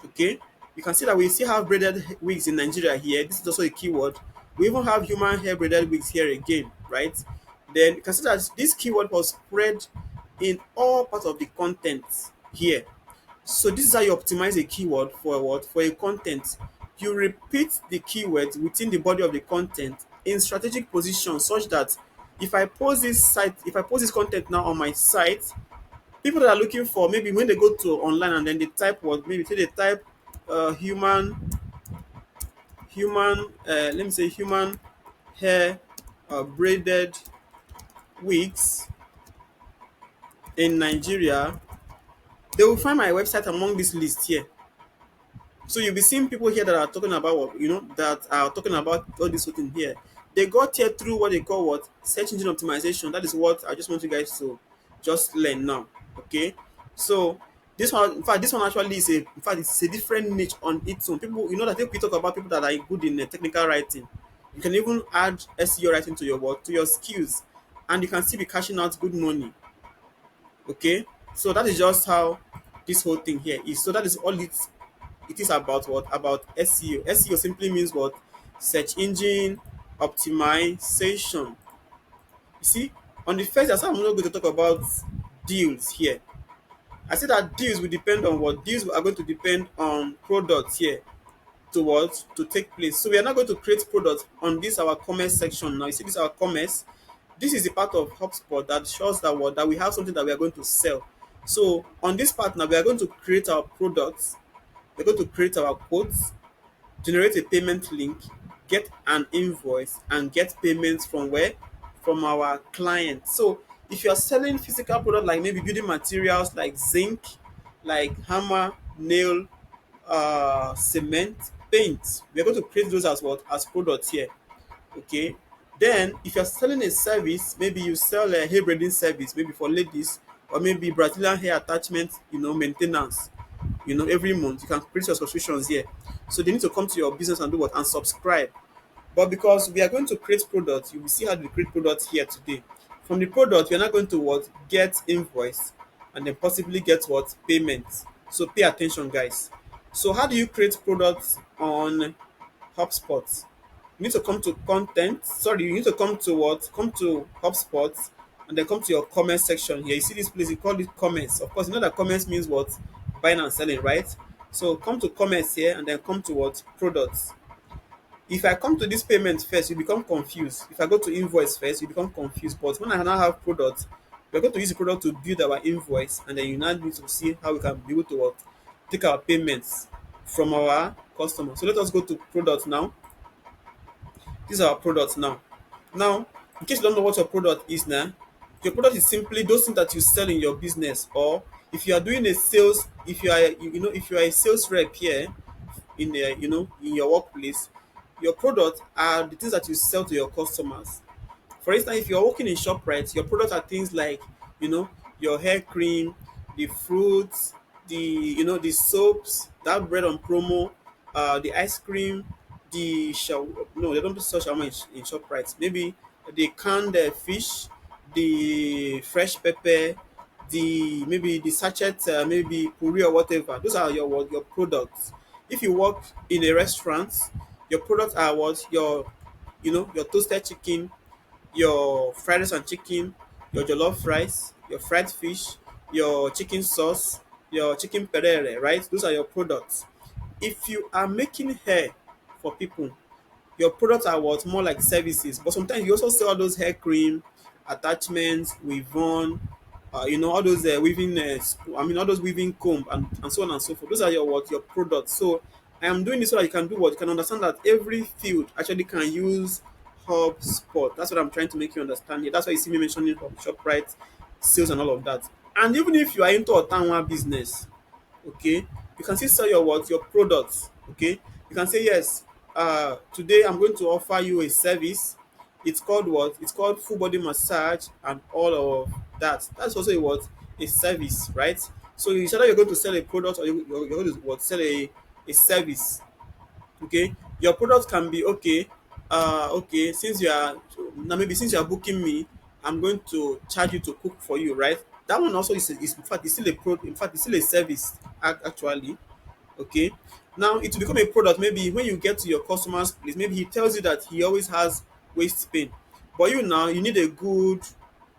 Okay, you can see that we still have braided wigs in Nigeria here. This is also a keyword. We even have human hair braided wigs here again, right? Then you can see that this keyword was spread in all parts of the content here. So this is how you optimize a keyword for what? For a content. You repeat the keywords within the body of the content in strategic position such that if I post this content now on my site, people that are looking for maybe when they go to online and then they type what maybe say they type human let me say human hair braided wigs in Nigeria, they will find my website among this list here. So you'll be seeing people here that are talking about what that are talking about all this whole thing here. They got here through what they call what search engine optimization. That is what I just want you guys to just learn now. Okay. So this one, in fact, this one actually is it's a different niche on its own. People, that if we talk about people that are good in technical writing, you can even add SEO writing to your work, to your skills, and you can still be cashing out good money. Okay, so that is just how this whole thing here is. So that is all it is about what? About SEO. SEO simply means what? Search engine optimization. You see, on the first, that's how I'm not going to talk about deals here. I say that deals will depend on what? Deals are going to depend on products here to what? To take place. So we are not going to create products on this our commerce section now. You see this our commerce. This is the part of Hubspot that shows that what? That we have something that we are going to sell. So on this part now, we are going to create our products. We're going to create our quotes, generate a payment link, get an invoice, and get payments from where? From our client. So if you are selling physical product like maybe building materials like zinc, like hammer, nail, cement, paint, we are going to create those as what? As products here. Okay. Then if you're selling a service, maybe you sell a hair braiding service, maybe for ladies, or maybe Brazilian hair attachment, maintenance. Every month you can create your subscriptions here. So they need to come to your business and do what? And subscribe. But because we are going to create products, you will see how to create products here today. From the product, we are not going to what? Get invoice and then possibly get what? Payment. So pay attention, guys. So how do you create products on HubSpot? You need to come to content. Sorry, you need to come to what? Come to HubSpot and then come to your commerce section here. You see this place, you call it commerce. Of course, you know that commerce means what? Buying and selling, right? So come to commerce here and then come to what? Products. If I come to this payment first, you become confused. If I go to invoice first, you become confused. But when I now have products, we're going to use the product to build our invoice, and then you now need to see how we can be able to what? Take our payments from our customers. So let us go to products now. These are our products now. Now, in case you don't know what your product is now, your product is simply those things that you sell in your business, or if you are doing a sales, if you are a sales rep here in the, in your workplace, your product are the things that you sell to your customers. For instance, if you're working in ShopRite, your products are things like, your hair cream, the fruits, the soaps, that bread on promo, the ice cream, no, they don't sell shawarma in ShopRite. Maybe the canned fish, the fresh pepper, the maybe the sachet, maybe puri or whatever. Those are your what, your products. If you work in a restaurant, your products are what your, your toasted chicken, your fried rice and chicken, your jollof rice, your fried fish, your chicken sauce, your chicken perere, right? Those are your products. If you are making hair for people, your products are what more like services, but sometimes you also sell all those hair cream, attachments, weave on, all those weaving, all those weaving comb and so on and so forth. Those are your what your products. So I am doing this so that you can do what you can understand that every field actually can use HubSpot. That's what I'm trying to make you understand here. That's why you see me mentioning ShopRite, sales, and all of that. And even if you are into a Tanwa business, okay, you can still sell your what your products. Okay, you can say yes, today I'm going to offer you a service. It's called what, it's called full body massage and all of that. That's also a what, a service, right? So it's either you're going to sell a product or you're going to what, sell a service. Okay, your product can be okay, okay, since you are now, maybe since you are booking me, I'm going to charge you to cook for you, right? That one also is in fact, it's still a in fact, it's still a service, actually. Okay, now it will become a product maybe when you get to your customer's place. Maybe he tells you that he always has waist pain, but you now you need a good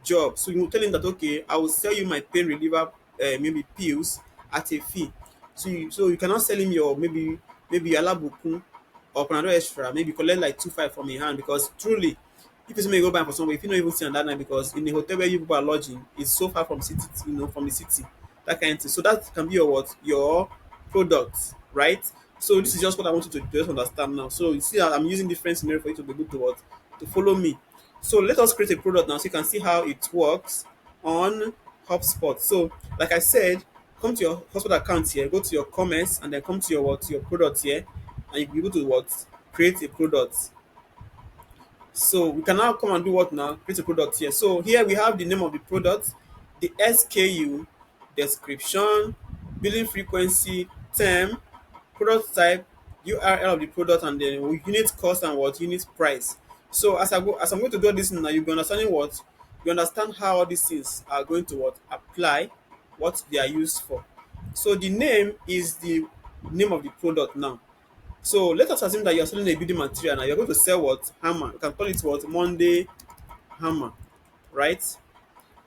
job, so you tell him that okay, I will sell you my pain reliever, maybe pills at a fee. So you cannot sell him your maybe alabukun or panadol extra, maybe collect like 2-5 from a hand, because truly, if you say make you go buy am for somewhere, if you no even see am that night, because in the hotel where you people are lodging is so far from city, from the city, that kind of thing. So that can be your what, your product, right? So this is just what I want you to just understand now. So you see that I'm using different scenario for you to be able to what, to follow me. So let us create a product now so you can see how it works on HubSpot. So like I said, come to your HubSpot account here, go to your commerce, and then come to your what, your product here, and you'll be able to what, create a product. So we can now come and do what now? Create a product here. So here we have the name of the product, the SKU, description, billing frequency, term, product type, URL of the product, and then unit cost and what, unit price. So as I'm going to do this now, you'll be understanding what, you understand how all these things are going to what, apply, what they are used for. So the name is the name of the product now. So let us assume that you are selling a building material now. You're going to sell what? Hammer. You can call it what? Monday hammer, right?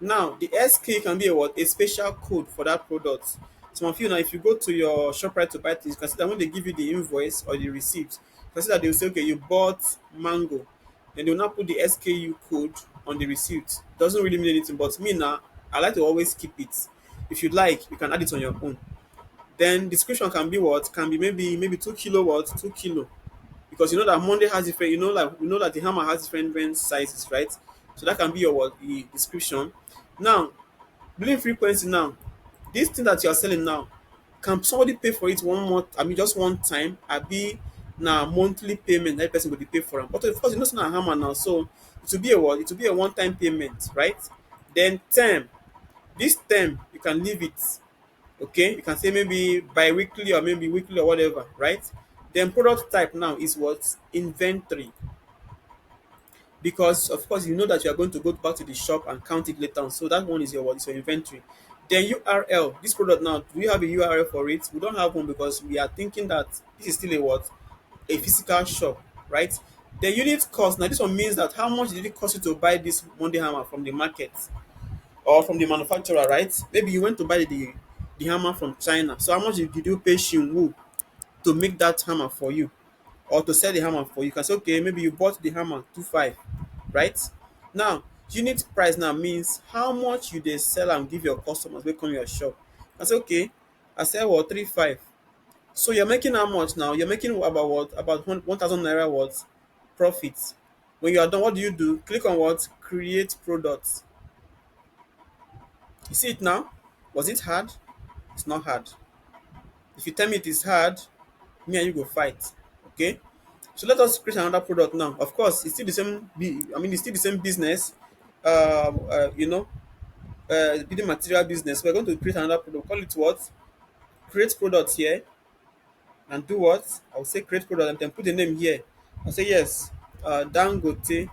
Now, the SK can be a what? A special code for that product. Some of you now, if you go to your ShopRite to buy things, you can see that when they give you the invoice or the receipt, you can see that they will say, okay, you bought mango. Then they will now put the SKU code on the receipt. Doesn't really mean anything, but me now, I like to always keep it. If you like, you can add it on your own. Then description can be what? Can be maybe 2 kilo what? 2 kilo. Because you know that Monday has different, that the hammer has different sizes, right? So that can be your what, the description. Now, billing frequency now. This thing that you are selling now, can somebody pay for it one month? I mean, just one time. I be now monthly payment that person will be pay for them. But of course, you know, it's not a hammer now, so it will be a what? It will be a one-time payment, right? Then term. This term you can leave it. Okay, you can say maybe bi-weekly or maybe weekly or whatever, right? Then product type now is what? Inventory. Because of course you know that you are going to go back to the shop and count it later on. So that one is your what? Is your inventory. Then URL. This product now, do we have a URL for it? We don't have one because we are thinking that this is still a what? A physical shop, right? The unit cost. Now this one means that how much did it cost you to buy this Monday hammer from the market or from the manufacturer, right? Maybe you went to buy the hammer from China. So how much did you pay Xinwu to make that hammer for you, or to sell the hammer for you? You can say, okay, maybe you bought the hammer 2.5, right? Now, unit price now means how much you dey sell and give your customers wey come your shop. I say, okay, I sell what, 3.5. So you're making how much now? You're making about what? About 1,000 naira what? Profit. When you are done, what do you do? Click on what? Create products. You see it now? Was it hard? It's not hard. If you tell me it is hard, me and you go fight. Okay? So let us create another product now. Of course, it's still the same. It's still the same business. Building material business. We're going to create another product. Call it what? Create product here, and do what? I'll say create product and then put the name here. I'll say yes. Dangote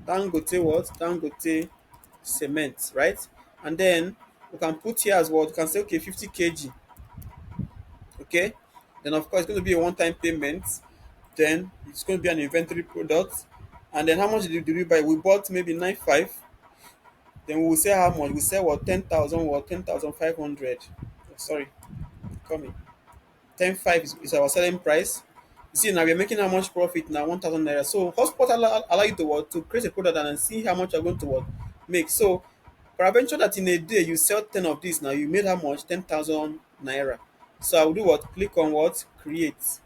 Dangote what? Dangote cement, right? And then we can put here as well. We can say okay, 50 kg. Okay. Then of course it's going to be a one-time payment. Then it's going to be an inventory product. And then how much did we buy? We bought maybe 95. Then we will say how much? We sell what? 10,000 what? 10,500. Sorry, coming. 10,500 is our selling price. You see now we're making how much profit now? 1,000 naira. So Hotspot allow you to what? To create a product and then see how much you're going to what? Make. So peradventure that in a day you sell 10 of these now, you made how much? 10,000 naira. So I will do what? Click on what? Create.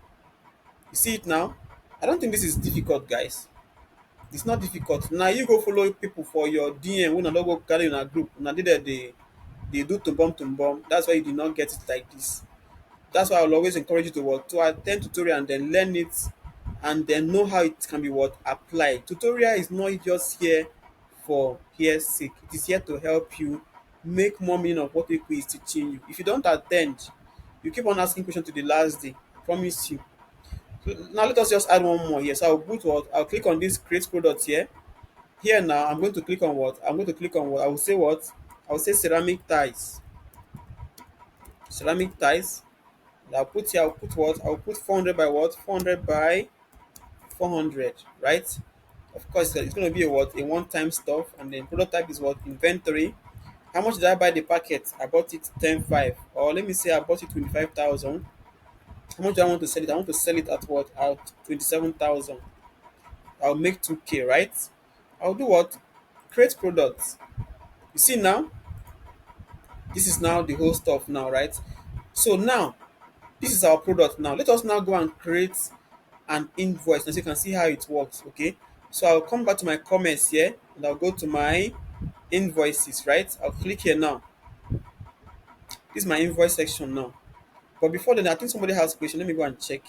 You see it now? I don't think this is difficult, guys. It's not difficult. Now you go follow people for your DM when I don't go carry in a group. Now they do to bomb. That's why you did not get it like this. That's why I'll always encourage you to work to attend tutorial and then learn it and then know how it can be what applied. Tutorial is not just here for here's sake. It is here to help you make more meaning of what Equi is teaching you. If you don't attend, you keep on asking questions to the last day. I promise you. So now let us just add one more here. So I'll put what? I'll click on this create product here. Here now I'm going to click on what? I'm going to click on what? I will say what? I will say ceramic tiles. Ceramic tiles. I'll put here, I'll put what? I'll put 400 by what? 400 by 400, right? Of course, it's going to be a what? A one-time stuff. And then product type is what? Inventory. How much did I buy the packet? I bought it 10,500. Or let me say I bought it 25,000. How much do I want to sell it? I want to sell it at what? At 27,000. I'll make 2K, right? I'll do what? Create products. You see now? This is now the whole stuff now, right? So now, this is our product now. Let us now go and create an invoice and so you can see how it works. Okay, so I'll come back to my comments here and I'll go to my invoices, right? I'll click here now. This is my invoice section now. But before then, I think somebody has a question. Let me go and check.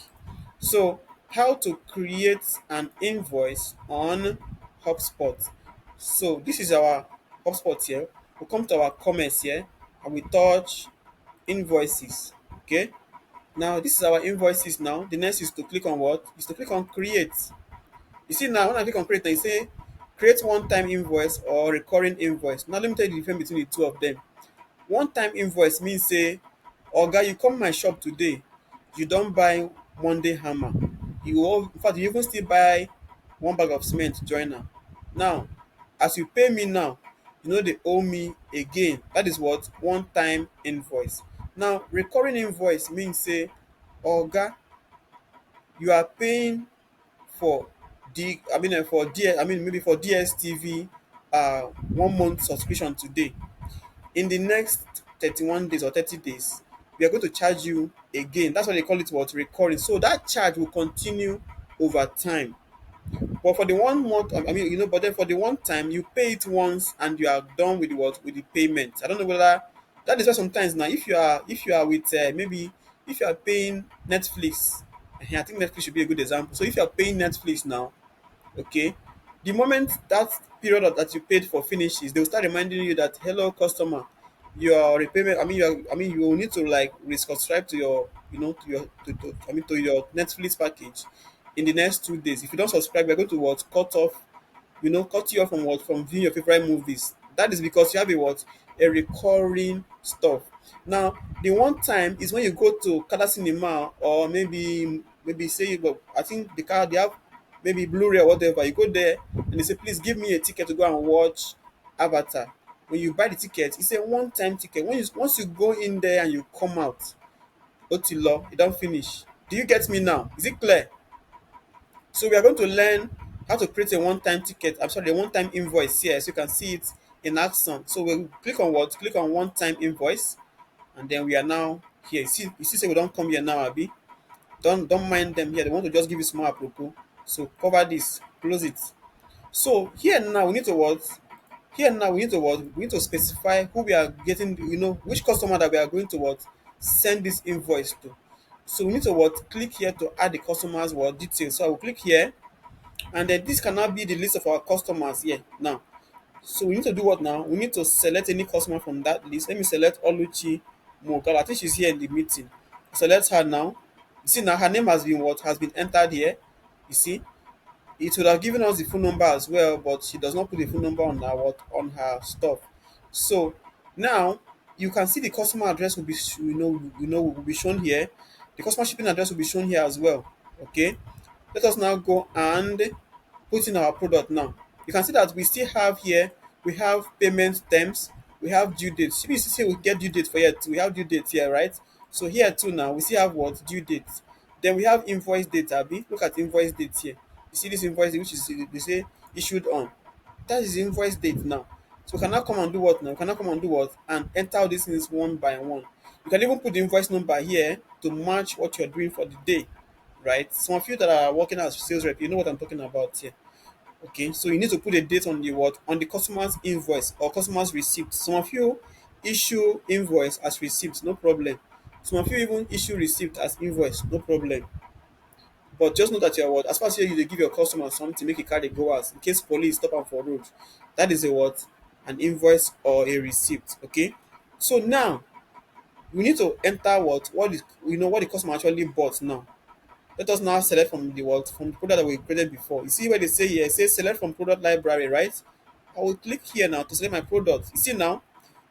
So how to create an invoice on Hubspot. So this is our Hubspot here. We'll come to our comments here and we touch invoices. Okay, now this is our invoices now. The next is to click on what? Is to click on create. You see now when I click on create, they say create one-time invoice or recurring invoice. Now let me tell you the difference between the two of them. One-time invoice means say, Oga, you come my shop today, you don't buy Monday hammer. In fact, you even still buy one bag of cement join am. Now, as you pay me now, you know they owe me again. That is what one-time invoice. Now, recurring invoice means say, Oga, you are paying for for maybe for DSTV 1 month subscription today. In the next 31 days or 30 days, we are going to charge you again. That's why they call it what? Recurring. So that charge will continue over time. But for the 1 month, but then for the one time, you pay it once and you are done with the what? With the payment. I don't know whether that is why sometimes now, if you are with maybe if you are paying Netflix, I think Netflix should be a good example. So if you are paying Netflix now, okay, the moment that period that you paid for finishes, they will start reminding you that hello customer, your repayment, you will need to like resubscribe to your to your to your Netflix package in the next 2 days. If you don't subscribe, we're going to what? Cut you off from what? From viewing your favorite movies. That is because you have a what? A recurring stuff. Now, the one time is when you go to Kada Cinema or maybe say, well, I think they have maybe Blu-ray or whatever. You go there and they say, please give me a ticket to go and watch Avatar. When you buy the ticket, it's a one-time ticket. Once you go in there and you come out, Otilo, you don't finish. Do you get me now? Is it clear? So we are going to learn how to create a one-time ticket. I'm sorry, a one-time invoice here, so you can see it in action. So we'll click on what? Click on one-time invoice, and then we are now here. You see, say we don't come here now, Abi. Don't mind them here. They want to just give you small apropos. So cover this, close it. So here now we need to what? Here now we need to what? We need to specify who we are getting. Which customer that we are going to what? Send this invoice to. So we need to what? Click here to add the customer's what details. So I will click here, and then this cannot be the list of our customers here now. So we need to do what now? We need to select any customer from that list. Let me select Oluchi Mogala. I think she's here in the meeting. Select her now. You see now her name has been what? Has been entered here. You see? it would have given us the phone number as well, but she does not put the phone number on her on her stuff. So now you can see the customer address will be will be shown here. The customer shipping address will be shown here as well. Okay, let us now go and put in our product now. You can see that we still have here, we have payment terms, we have due date. Should we say we get due date for here too? We have due date here, right? So here too now, we still have what? Due date. Then we have invoice date, Abi. Look at invoice date here. You see this invoice date, which is they say issued on. That is invoice date now. So we can now come and do what now? We can now come and do what? And enter all these things one by one. You can even put the invoice number here to match what you're doing for the day, right? Some of you that are working as sales rep, you know what I'm talking about here. Okay, so you need to put a date on the what? On the customer's invoice or customer's receipt. Some of you issue invoice as receipt, no problem. Some of you even issue receipt as invoice, no problem. But just know that you're what? As far as you dey give your customer something, make a carry go out in case police stop am for road. That is a what? An invoice or a receipt. Okay. So now we need to enter what is what the customer actually bought now. Let us now select from the what from the product that we created before. You see where they say here, it says select from product library, right? I will click here now to select my product. You see now,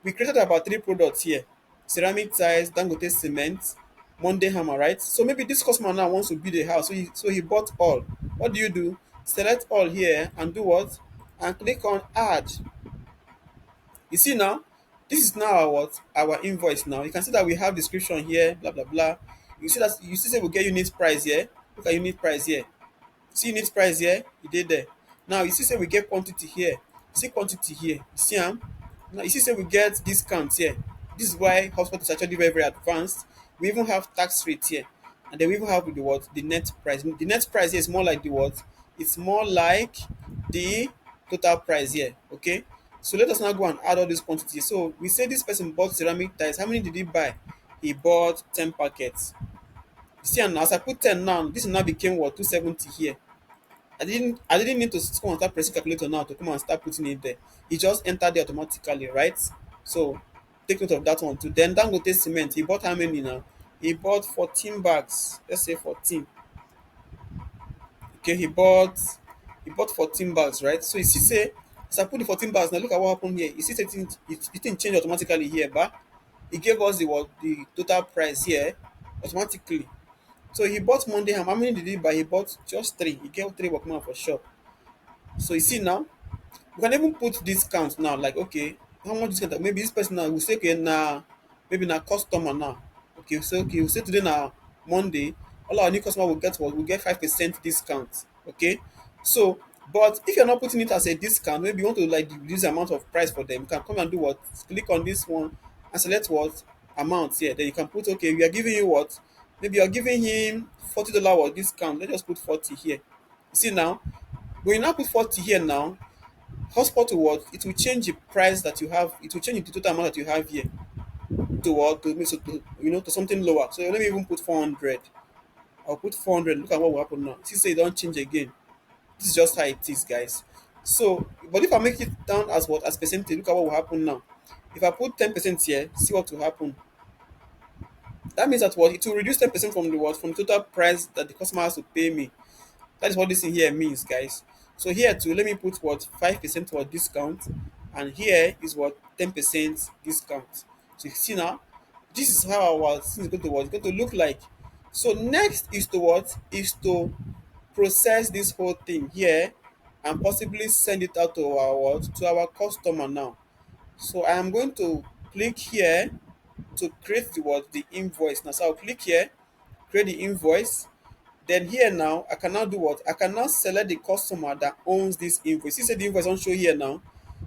we created about three products here: ceramic tiles, Dangote cement, Monday hammer, right? So maybe this customer now wants to build a house, so he bought all. What do? Select all here and do what? And click on add. You see now, this is now our what? Our invoice now. You can see that we have description here, blah blah blah. You see say we get unit price here. Look at unit price here. See unit price here, e dey there. Now you see say we get quantity here. See quantity here. You see am? Now you see say we get discount here. This is why Hubspot is actually very very advanced. We even have tax rate here, and then we even have the what? The net price. The net price here is more like the what? It's more like the total price here. Okay. So let us now go and add all these quantities. So we say this person bought ceramic tiles. How many did he buy? He bought 10 packets. You see am now, as I put 10 now, this now became what? 270 here. I didn't need to come and start pressing calculator now to come and start putting it there. It just entered there automatically, right? So take note of that one too. Then Dangote cement, he bought how many now? He bought 14 bags. Let's say 14. Okay, he bought 14 bags, right? So you see say, as I put the 14 bags now, look at what happened here. You see say it didn't change automatically here, but it gave us the total price here automatically. So he bought Monday ham. How many did he buy? He bought just three. He gave three workman for sure. So you see now, we can even put discount now. Like okay, how much discount? Maybe this person now will say okay now, maybe na customer now. Okay, so okay, we say today na Monday. All our new customer will get what? Will get 5% discount. Okay, so but if you're not putting it as a discount, maybe you want to like reduce the amount of price for them. You can come and do what? Click on this one and select what amount here. Then you can put okay. We are giving you what? Maybe you're giving him $40 or discount. Let's just put 40 here. You see now, when you now put 40 here now, Hotspot will what? It will change the price that you have. It will change the total amount that you have here to what? To something lower. So let me even put 400. I'll put 400. Look at what will happen now. See, say it don't change again. This is just how it is, guys. So, but if I make it down as what? As percentage, look at what will happen now. If I put 10% here, see what will happen. That means that what? It will reduce 10% from the what? From the total price that the customer has to pay me. That is what this thing here means, guys. So here too, let me put what 5% for discount, and here is what 10% discount. So you see now, this is how our thing is going to what it's going to look like. So next is to what is to process this whole thing here and possibly send it out to our what to our customer now. So I am going to click here to create the invoice now. So I'll click here, create the invoice. Then here now, I can now do what? I can now select the customer that owns this invoice. You see the invoice don't show here now.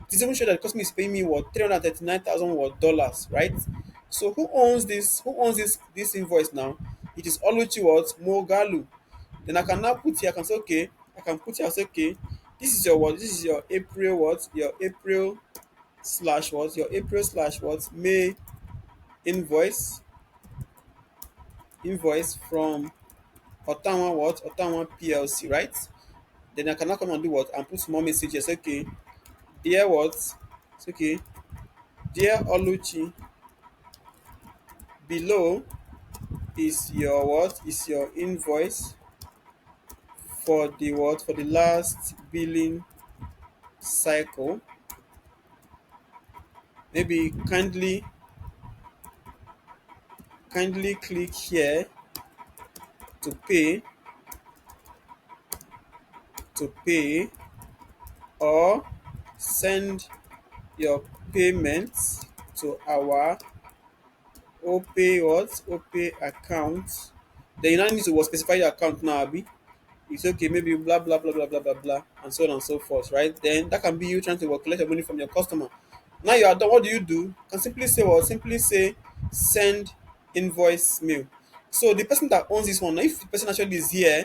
It is even show that the customer is paying me what 339,000 what dollars, right? So who owns this? Who owns this invoice now? It is Oluchi what Mogalu. Then I can now put here. I can say okay. I can put here. I say okay. This is your what? This is your April what? Your April slash what? Your April slash what? May invoice from Ottawa what? Ottawa PLC, right? Then I can now come and do what? And put small messages. Okay, dear what? It's okay. Dear Oluchi, below is your what? Is your invoice for the what, for the last billing cycle. Maybe kindly click here to pay to pay, or send your payments to our opay what, opay account. Then you now need to what, specify your account now, abi. It's okay, maybe blah blah blah blah blah blah blah, and so on and so forth, right? Then that can be you trying to what, collect your money from your customer. Now you are done. What do? You can simply say what? Simply say send invoice mail. So the person that owns this one, if the person actually is here,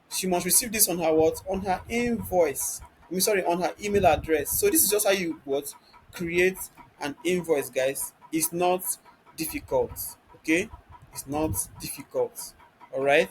she must receive this on her what? On her invoice. Sorry, on her email address. So this is just how you what, create an invoice, guys. It's not difficult. Okay, it's not difficult. All right.